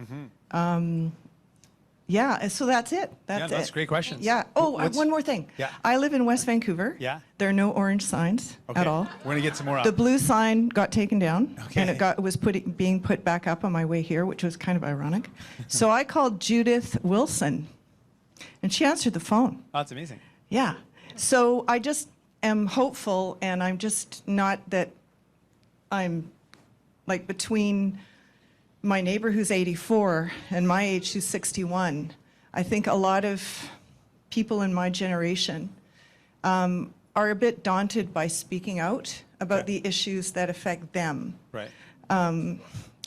S10: Yeah, so that's it.
S1: That's great questions.
S10: Yeah. Oh,
S1: What's-
S10: one more thing.
S1: Yeah.
S10: I live in West Vancouver.
S1: Yeah.
S10: There are no orange signs
S1: Okay.
S10: at all.
S1: We're gonna get some more up.
S10: The blue sign got taken down,
S1: Okay.
S10: and it was being put back up on my way here, which was kind of ironic. So I called Judith Wilson, and she answered the phone.
S1: Oh, that's amazing.
S10: Yeah. So I just am hopeful, and I'm just not that I'm like between my neighbor who's 84 and my age who's 61. I think a lot of people in my generation are a bit daunted by speaking out about
S1: Okay.
S10: the issues that affect them.
S1: Right.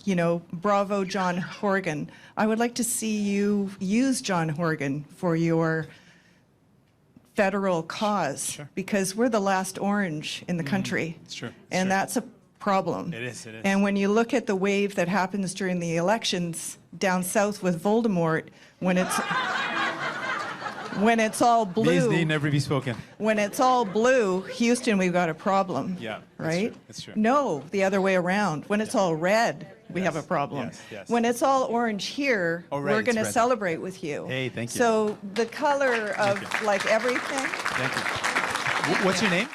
S10: You know, bravo, John Horgan. I would like to see you use John Horgan for your federal cause,
S1: Sure.
S10: because we're the last orange in the country.
S1: It's true. It's
S10: And
S1: true.
S10: that's a problem.
S1: It is. It is.
S10: And when you look at the wave that happens during the elections down south with Voldemort, when it's all
S1: May his
S10: blue,
S1: name never be spoken.
S10: when it's all blue, Houston, we've got a problem.
S1: Yeah, that's
S10: Right?
S1: true, that's true.
S10: No, the other way around. When it's all red, we have a problem.
S1: yes.
S10: When it's all orange here,
S1: Oh, right,
S10: we're
S1: it's
S10: going to
S1: red.
S10: celebrate with you.
S1: Hey, thank you.
S10: So the color of
S1: you.
S10: like everything.
S1: Thank you. What's your name?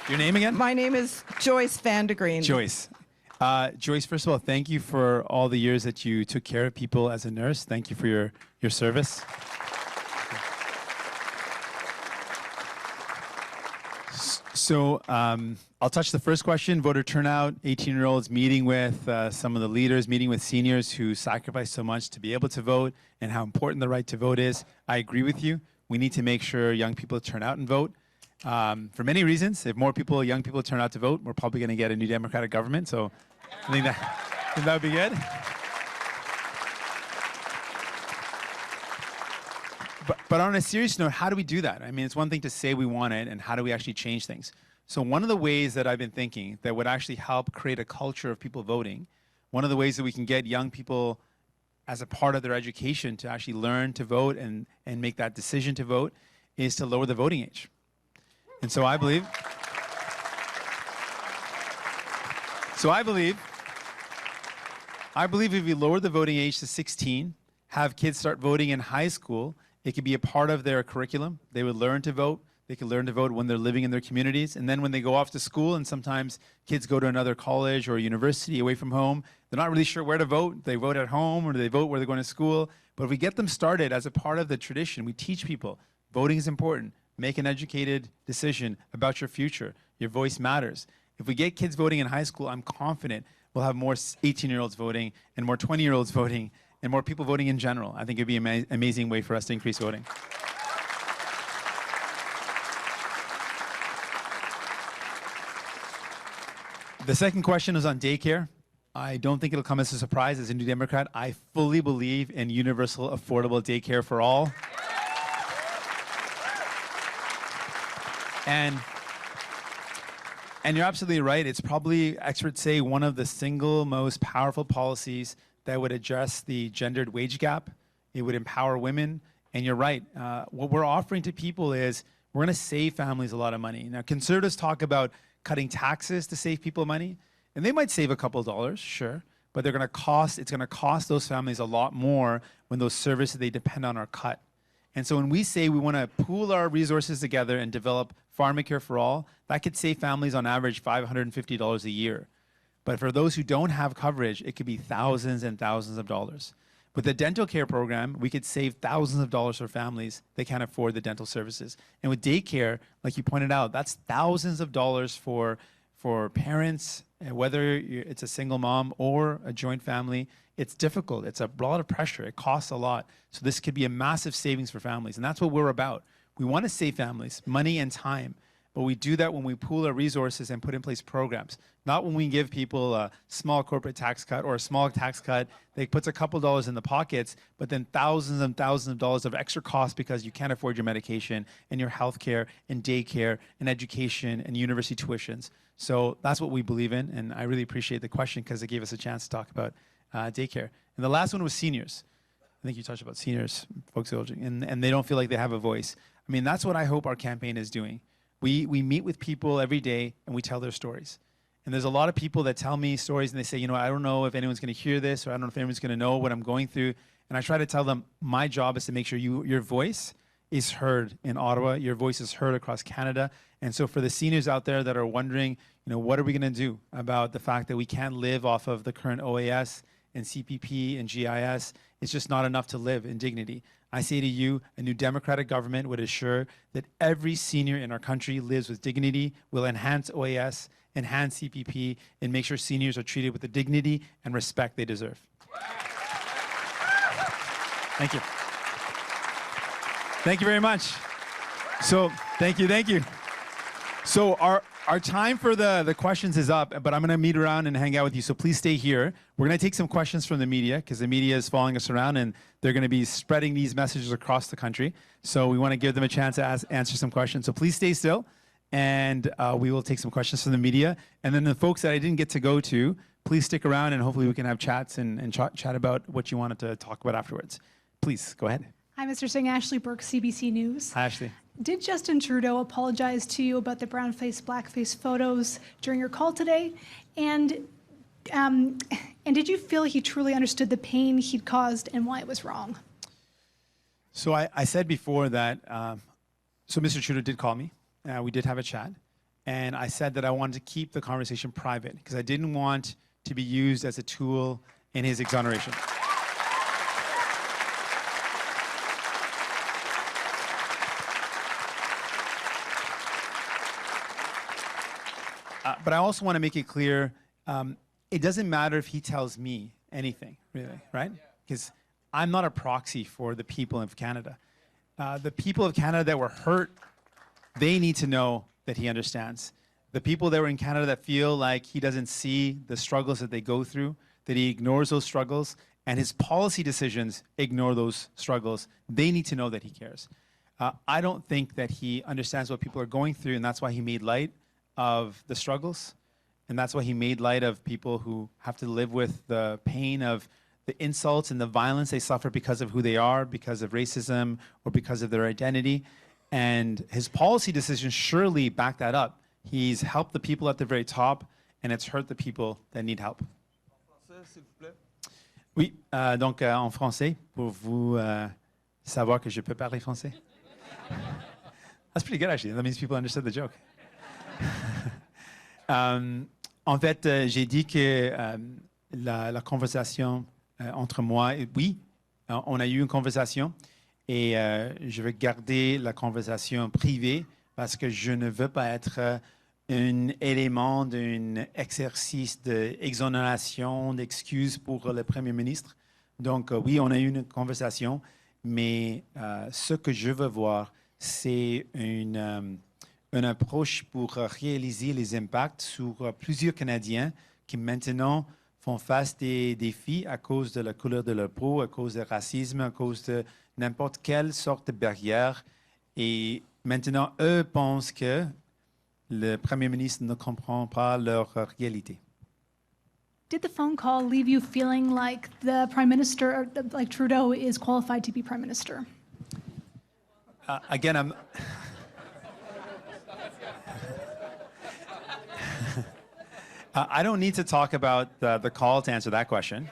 S1: Your name again?
S10: My name is Joyce Vandegreen.
S1: Joyce. Joyce, first of all, thank you for all the years that you took care of people as a nurse. Thank you for your service. So I'll touch the first question, voter turnout, 18-year-olds meeting with some of the leaders, meeting with seniors who sacrificed so much to be able to vote and how important the right to vote is. I agree with you. We need to make sure young people turn out and vote. For many reasons. If more people, young people turn out to vote, we're probably going to get a new Democratic government. So I think that would be good. But on a serious note, how do we do that? I mean, it's one thing to say we want it, and how do we actually change things? So one of the ways that I've been thinking that would actually help create a culture of people voting, one of the ways that we can get young people as a part of their education to actually learn to vote and make that decision to vote is to lower the voting age. And so I believe if we lower the voting age to 16, have kids start voting in high school, it could be a part of their curriculum. They would learn to vote. They could learn to vote when they're living in their communities. And then when they go off to school, and sometimes kids go to another college or university away from home, they're not really sure where to vote. They vote at home or do they vote where they're going to school. But if we get them started as a part of the tradition, we teach people voting is important. Make an educated decision about your future. Your voice matters. If we get kids voting in high school, I'm confident we'll have more 18-year-olds voting and more 20-year-olds voting and more people voting in general. I think it'd be an amazing way for us to increase voting. The second question is on daycare. I don't think it'll come as a surprise. As a New Democrat, I fully believe in universal, affordable daycare for all. And you're absolutely right. It's probably, experts say, one of the single most powerful policies that would address the gendered wage gap. It would empower women. And you're right. What we're offering to people is we're going to save families a lot of money. Now, conservatives talk about cutting taxes to save people money. And they might save a couple dollars, sure. But it's going to cost those families a lot more when those services they depend on are cut. And so when we say we want to pool our resources together and develop Pharmacare for all, that could save families on average $550 a year. But for those who don't have coverage, it could be thousands and thousands of dollars. With the dental care program, we could save thousands of dollars for families that can't afford the dental services. And with daycare, like you pointed out, that's thousands of dollars for parents, whether it's a single mom or a joint family. It's difficult. It's a lot of pressure. It costs a lot. So this could be a massive savings for families. And that's what we're about. We want to save families money and time. But we do that when we pool our resources and put in place programs, not when we give people a small corporate tax cut or a small tax cut that puts a couple dollars in the pockets, but then thousands and thousands of dollars of extra cost because you can't afford your medication and your health care and daycare and education and university tuitions. So that's what we believe in, and I really appreciate the question because it gave us a chance to talk about daycare. And the last one was seniors. I think you touched about seniors, folks aging, and they don't feel like they have a voice. I mean, that's what I hope our campaign is doing. We meet with people every day and we tell their stories. And there's a lot of people that tell me stories and they say, you know, I don't know if anyone's going to hear this, or I don't know if anyone's going to know what I'm going through. And I try to tell them, my job is to make sure your voice is heard in Ottawa, your voice is heard across Canada. And so for the seniors out there that are wondering, you know, what are we going to do about the fact that we can't live off of the current OAS and CPP and GIS? It's just not enough to live in dignity. I say to you, a new democratic government would assure that every senior in our country lives with dignity, will enhance OAS, enhance CPP, and make sure seniors are treated with the dignity and respect they deserve. Thank you. Thank you very much. So, thank you. So our time for the questions is up, but I'm going to meet around and hang out with you, so please stay here. We're going to take some questions from the media, because the media is following us around, and they're going to be spreading these messages across the country. So we want to give them a chance to answer some questions. So please stay still, and we will take some questions from the media. And then the folks that I didn't get to go to, please stick around, and hopefully we can have chats and chat about what you wanted to talk about afterwards. Please, go ahead.
S11: Hi, Mr. Singh. Ashley Burke, CBC News.
S1: Hi, Ashley.
S11: Did Justin Trudeau apologize to you about the brown-face, blackface photos during your call today? And did you feel he truly understood the pain he'd caused and why it was wrong?
S1: So I said before that, so Mr. Trudeau did call me. We did have a chat. And I said that I wanted to keep the conversation private because I didn't want to be used as a tool in his exoneration. But I also want to make it clear, it doesn't matter if he tells me anything, really, right? Because I'm not a proxy for the people of Canada. The people of Canada that were hurt, they need to know that he understands. The people that were in Canada that feel like he doesn't see the struggles that they go through, that he ignores those struggles, and his policy decisions ignore those struggles, they need to know that he cares. I don't think that he understands what people are going through, and that's why he made light of the struggles, and that's why he made light of people who have to live with the pain of the insults and the violence they suffer because of who they are, because of racism, or because of their identity. And his policy decisions surely back that up. He's helped the people at the very top, and it's hurt the people that need help. Oui, donc en français, pour vous savoir que je peux parler français. That's pretty good, actually. That means people understood the joke. En fait, j'ai dit que la conversation entre moi et oui, on a eu une conversation et je veux garder la conversation privée parce que je ne veux pas être un élément d'un exercice d'exonération, d'excuses pour le Premier ministre. Donc oui, on a eu une conversation, mais ce que je veux voir, c'est une approche pour réaliser les impacts sur plusieurs Canadiens qui maintenant font face des défis à cause de la couleur de leur peau, à cause du racisme, à cause de n'importe quelle sorte de barrière. Et maintenant, eux pensent que le Premier ministre ne comprend pas leur réalité.
S11: Did the phone call leave you feeling like the Prime Minister, like Trudeau, is qualified to be Prime Minister?
S1: Again, I don't need to talk about the call to answer that question.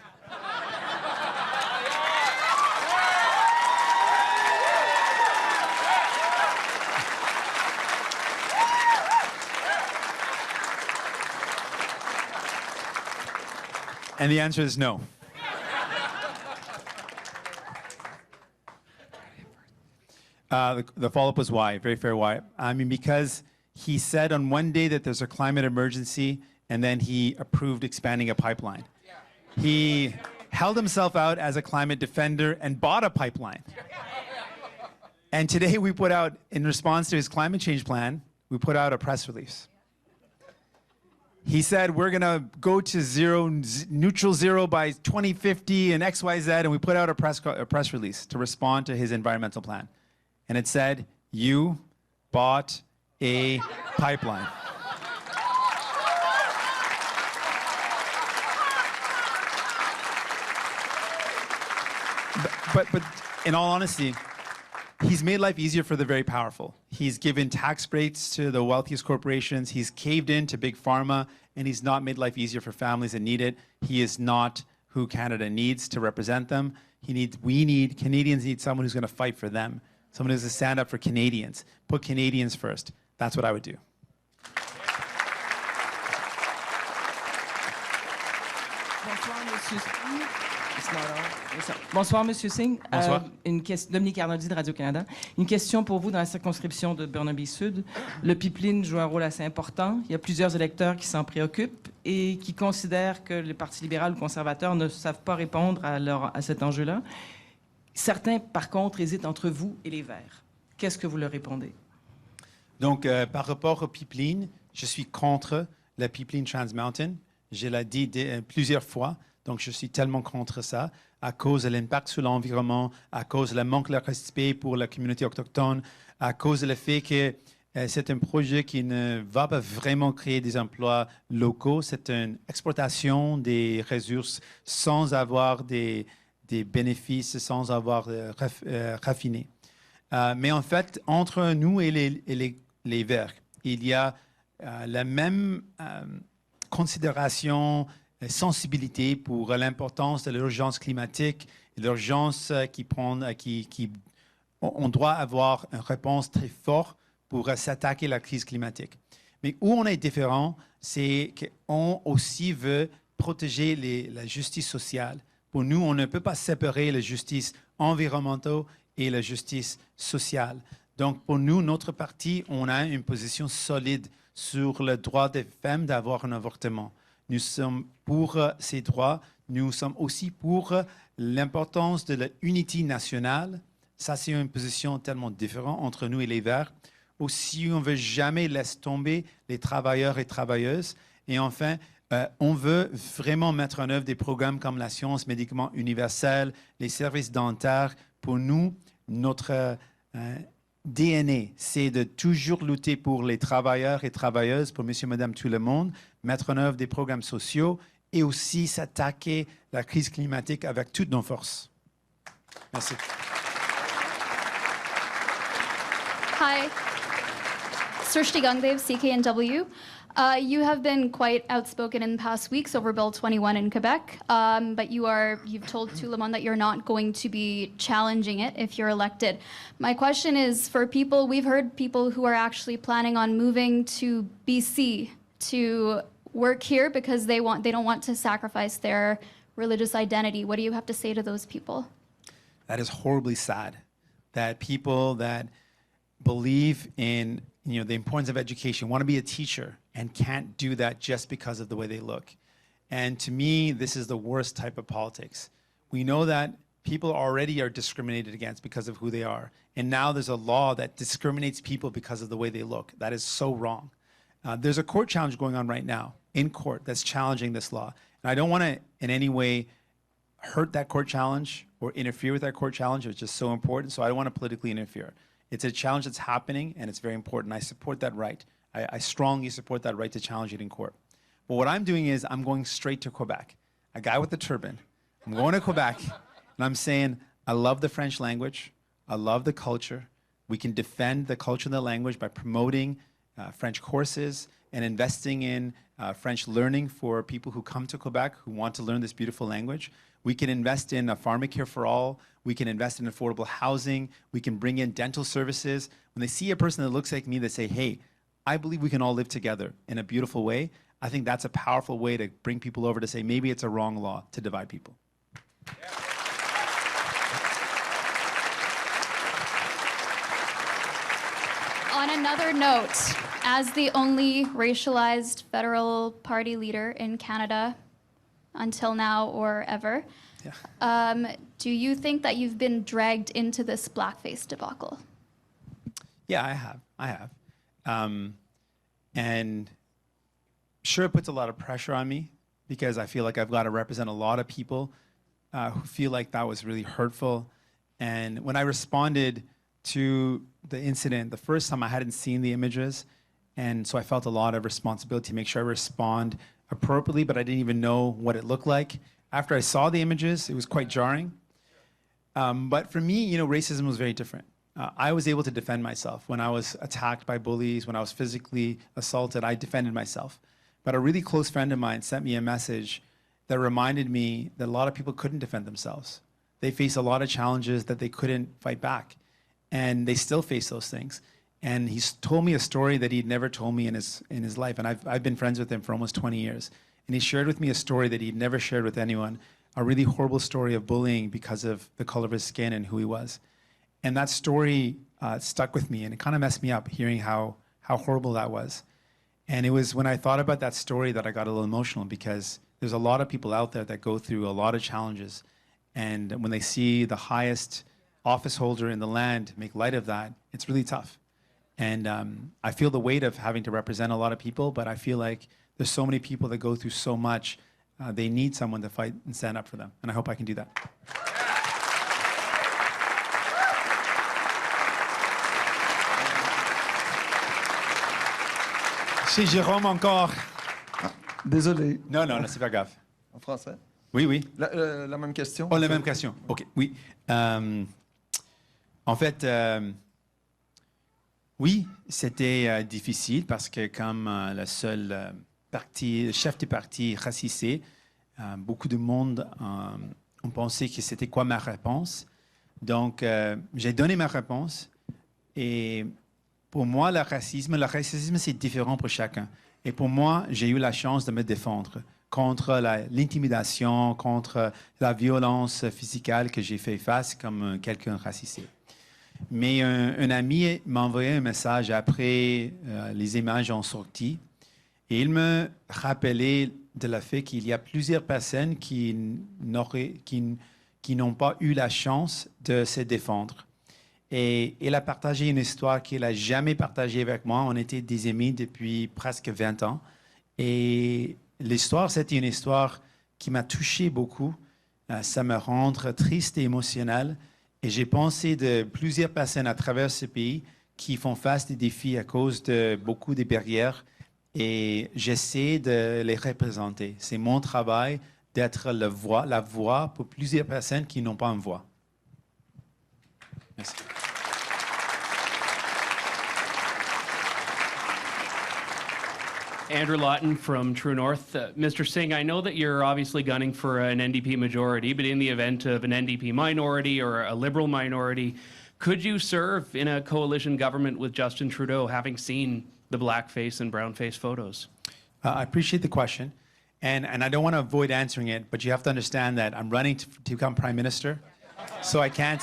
S1: And the answer is no. The follow-up was why, very fair why. I mean, because he said on one day that there's a climate emergency, and then he approved expanding a pipeline. He held himself out as a climate defender and bought a pipeline. And today we put out, in response to his climate change plan, we put out a press release. He said, we're going to go to neutral zero by 2050 and XYZ, and we put out a press release to respond to his environmental plan. And it said, you bought a pipeline. But in all honesty, he's made life easier for the very powerful. He's given tax breaks to the wealthiest corporations. He's caved in to big pharma, and he's not made life easier for families that need it. He is not who Canada needs to represent them. Canadians need someone who's going to fight for them, someone who's going to stand up for Canadians, put Canadians first. That's what I would do.
S12: Bonsoir, Monsieur Singh. Bonsoir, Monsieur Singh.
S1: Bonsoir.
S12: Dominique Arnoldi de Radio-Canada. Une question pour vous dans la circonscription de Burnaby Sud. Le pipeline joue un rôle assez important. Il y a plusieurs électeurs qui s'en préoccupent et qui considèrent que le Parti libéral ou conservateur ne savent pas répondre à cet enjeu-là. Certains, par contre, hésitent entre vous et les Verts. Qu'est-ce que vous leur répondez?
S1: Donc, par rapport au pipeline, je suis contre le pipeline Trans Mountain. Je l'ai dit plusieurs fois. Donc, je suis tellement contre ça à cause de l'impact sur l'environnement, à cause du manque de respect pour la communauté autochtone, à cause du fait que c'est un projet qui ne va pas vraiment créer des emplois locaux. C'est une exportation des ressources sans avoir des bénéfices, sans avoir raffiné. Mais en fait, entre nous et les Verts, il y a la même considération, sensibilité pour l'importance de l'urgence climatique, l'urgence on doit avoir une réponse très forte pour s'attaquer à la crise climatique. Mais où on est différent, c'est qu'on aussi veut protéger la justice sociale. Pour nous, on ne peut pas séparer la justice environnementale et la justice sociale. Donc, pour nous, notre parti, on a une position solide sur le droit des femmes d'avoir un avortement. Nous sommes pour ces droits. Nous sommes aussi pour l'importance de l'unité nationale. Ça, c'est une position tellement différente entre nous et les Verts. Aussi, on ne veut jamais laisser tomber les travailleurs et travailleuses. Et enfin, on veut vraiment mettre en œuvre des programmes comme la science, médicaments universels, les services dentaires. Pour nous, notre DNA, c'est de toujours lutter pour les travailleurs et travailleuses, pour monsieur, madame, tout le monde, mettre en œuvre des programmes sociaux et aussi s'attaquer à la crise climatique avec toutes nos forces. Merci.
S13: Hi. Srishti Gangdev, CKNW. You have been quite outspoken in the past weeks over Bill 21 in Quebec, but you've told Tout le Monde that you're not going to be challenging it if you're elected. My question is for people, we've heard people who are actually planning on moving to BC to work here because they don't want to sacrifice their religious identity. What do you have to say to those people?
S1: That is horribly sad, that people that believe in the importance of education, want to be a teacher, and can't do that just because of the way they look. And to me, this is the worst type of politics. We know that people already are discriminated against because of who they are. And now there's a law that discriminates people because of the way they look. That is so wrong. There's a court challenge going on right now in court that's challenging this law. And I don't want to in any way hurt that court challenge or interfere with that court challenge. It's just so important. So I don't want to politically interfere. It's a challenge that's happening, and it's very important. I support that right. I strongly support that right to challenge it in court. But what I'm doing is I'm going straight to Quebec. A guy with the turban. I'm going to Quebec, and I'm saying, I love the French language. I love the culture. We can defend the culture and the language by promoting French courses and investing in French learning for people who come to Quebec who want to learn this beautiful language. We can invest in Pharmacare for all. We can invest in affordable housing. We can bring in dental services. When they see a person that looks like me, they say, hey, I believe we can all live together in a beautiful way. I think that's a powerful way to bring people over to say maybe it's a wrong law to divide people.
S13: On another note, as the only racialized federal party leader in Canada until now or ever, do you think that you've been dragged into this blackface debacle?
S1: Yeah, I have. And sure, it puts a lot of pressure on me because I feel like I've got to represent a lot of people who feel like that was really hurtful. And when I responded to the incident, the first time I hadn't seen the images, and so I felt a lot of responsibility to make sure I respond appropriately, but I didn't even know what it looked like. After I saw the images, it was quite jarring. But for me, racism was very different. I was able to defend myself. When I was attacked by bullies, when I was physically assaulted, I defended myself. But a really close friend of mine sent me a message that reminded me that a lot of people couldn't defend themselves. They face a lot of challenges that they couldn't fight back. And they still face those things. And he's told me a story that he'd never told me in his life. And I've been friends with him for almost 20 years. And he shared with me a story that he'd never shared with anyone, a really horrible story of bullying because of the color of his skin and who he was. And that story stuck with me, and it kind of messed me up hearing how horrible that was. And it was when I thought about that story that I got a little emotional, because there's a lot of people out there that go through a lot of challenges. And when they see the highest office holder in the land make light of that, it's really tough. And I feel the weight of having to represent a lot of people, but I feel like there's so many people that go through so much, they need someone to fight and stand up for them. And I hope I can do that. C'est Jérôme encore.
S14: Désolé.
S1: Non, c'est pas grave.
S14: En français?
S1: Oui.
S14: La même question?
S1: Oh, la même question. OK, oui. En fait, oui, c'était difficile parce que comme le seul chef de parti racisé, beaucoup de monde ont pensé que c'était quoi ma réponse. Donc, j'ai donné ma réponse. Et pour moi, le racisme, c'est différent pour chacun. Et pour moi, j'ai eu la chance de me défendre contre l'intimidation, contre la violence physique que j'ai fait face comme quelqu'un racisé. Mais un ami m'a envoyé un message après les images ont sorti. Et il me rappelait de le fait qu'il y a plusieurs personnes qui n'ont pas eu la chance de se défendre. Et il a partagé une histoire qu'il n'a jamais partagée avec moi. On était des amis depuis presque 20 ans. Et l'histoire, c'était une histoire qui m'a touché beaucoup. Ça me rend triste et émotionnel. Et j'ai pensé de plusieurs personnes à travers ce pays qui font face des défis à cause de beaucoup de barrières. Et j'essaie de les représenter. C'est mon travail d'être la voix pour plusieurs personnes qui n'ont pas une voix. Merci.
S15: Andrew Lawton from True North. Mr. Singh, I know that you're obviously gunning for an NDP majority, but in the event of an NDP minority or a Liberal minority, could you serve in a coalition government with Justin Trudeau, having seen the blackface and brownface photos?
S1: I appreciate the question, and I don't want to avoid answering it, but you have to understand that I'm running to become Prime Minister, so I can't.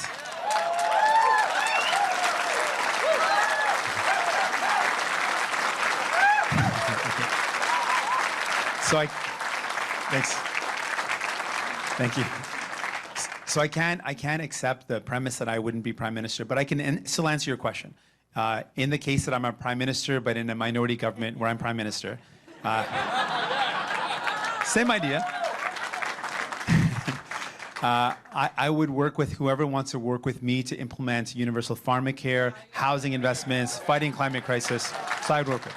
S1: Thank you. So I can't accept the premise that I wouldn't be Prime Minister, but I can still answer your question. In the case that I'm a Prime Minister, but in a minority government where I'm Prime Minister, same idea. I would work with whoever wants to work with me to implement universal pharmacare, housing investments, fighting climate crisis. So I would work with.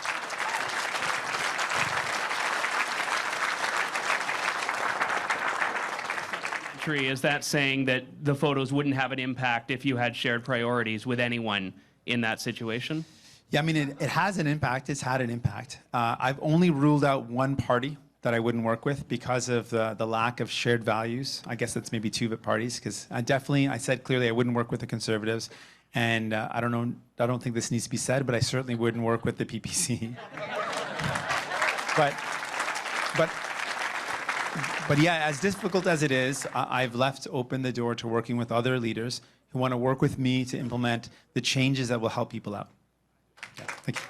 S15: Is that saying that the photos wouldn't have an impact if you had shared priorities with anyone in that situation?
S1: Yeah, I mean, it has an impact. It's had an impact. I've only ruled out one party that I wouldn't work with because of the lack of shared values. I guess that's maybe two parties, because I said clearly I wouldn't work with the Conservatives. And I don't think this needs to be said, but I certainly wouldn't work with the PPC. But yeah, as difficult as it is, I've left open the door to working with other leaders who want to work with me to implement the changes that will help people out. Yeah, thank you.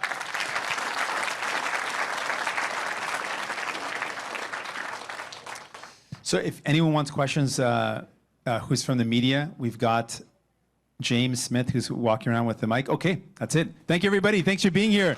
S1: So if anyone wants questions who's from the media, we've got James Smith who's walking around with the mic. Okay, that's it. Thank you, everybody. Thanks for being here.